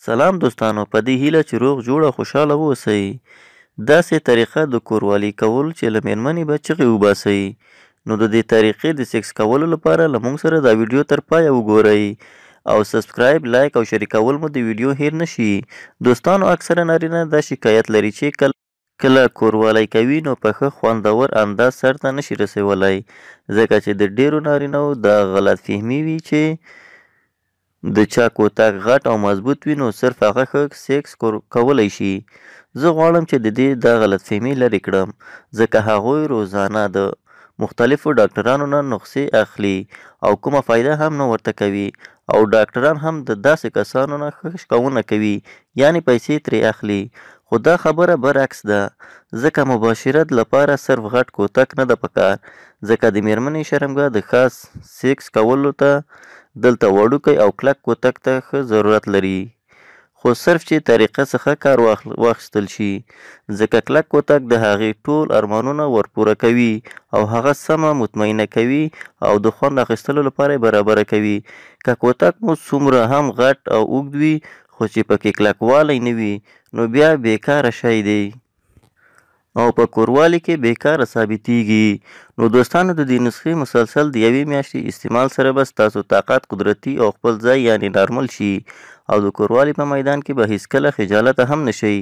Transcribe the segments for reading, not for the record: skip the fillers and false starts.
سلام دوستانو، په دې هیله چې روغ جوړ او خوشحاله واوسئ. داسې طریقه د کوروالي کول چې له میرمنې به چغې وباسئ. نو د دې طریقې د سیکس کولو لپاره له موږ سره دا ویډیو تر پایه وګورئ او سبسکرایب، لایک او شریکول مو د ویډیو هیر نشي. دوستانو اکثره نارینه دا شکایت لري چې کله کوروالی کوي نو په ښه خوندور انداز سرته نشي رسولی، ځکه چې د ډیرو نارینه‌و دا غلط فهمي وي چې د چا کوتک غټ او مضبوط وي نو صرف هغه ښه سیکس کولی شي. زه غواړم چې د دې دا غلط فهمي لرې کړم، ځکه هغوی روزانه د مختلفو ډاکټرانو نه نسخې اخلي او کومه فایده هم نه ورته کوي، او ډاکټران هم د داسې کسانو نه ښه شکونه کوي، یعنې پیسې ترې اخلي. خو دا خبره برعکس ده، ځکه مباشرت لپاره صرف غټ کوتک نه ده پکار، ځکه د میرمنې شرمګاه د خاص سیکس کولو ته دلته وړوکی او کلک کوتک ته ښه ضرورت لري. خو صرف چې طریقه څخه کار واخیستل شي، ځکه کلک کوتک د هغې ټول ارمانونه ورپوره کوي او هغه سمه مطمئنه کوي او د خوند اخیستلو لپاره یې برابره کوي. که کوتک مو څومره هم غټ او اوږد وي خو چې پکې کلکوالی نه وي نو بیا بیکاره شی دی او په کوروالي کې بیکاره ثابتیږي. نو دوستانو د دې نسخې مسلسل د یوې میاشتې استعمال سره به ستاسو طاقت قدرتي او خپل ځای یعنی نارمل شي او د کوروالي په میدان کې به هیڅکله خجالته هم نشئ.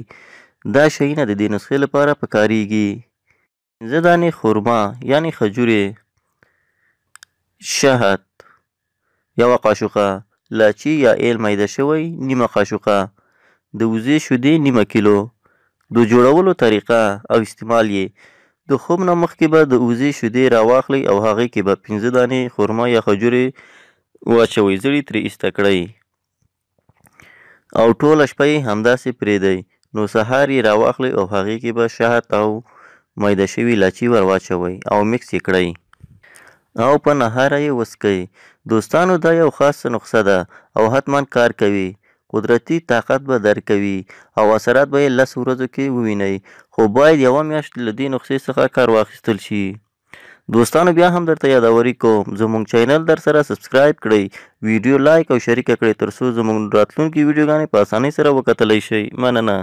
دا شیونه د دې نسخې لپاره پکاریږي: 5 دانې خرما یعنی خجورې، شهد 1 قاشقه، لاچي یا ایل میده شوی 1/2 قاشقه، د وزې شیدې 1/2 کیلو. د جوړولو طریقه او استعمال یې: د خوب نه مخکې به د وزې شیدې راواخلئ او هغې کې به 5 دانې خرما یا خجورې واچوئ، زړې ترې ایسته کړئ او ټوله شپه یې همداسې پرېږدئ. نو سهار یې راواخلئ او هغې کې به شهد او میده شوي لاچي ور واچوئ او مکس یې کړئ او په نهاره یې وڅښئ. دوستانو دا یو خاصه نسخه ده او حتما کار کوي، قدرتي طاقت به درکوي او اثرات به یې 10 ورځو کې ووینئ، خو باید 1 میاشت له دې نسخې څخه کار واخیستل شي. دوستانو بیا هم درته یادوري کوم، زموږ چینل در سره سبسکرایب کړئ، ویډیو لایک او شریکه کړئ، ترڅو زموږ راتلونکي ویډیوګانې په اسانۍ سره وکتلی شئ. مننه.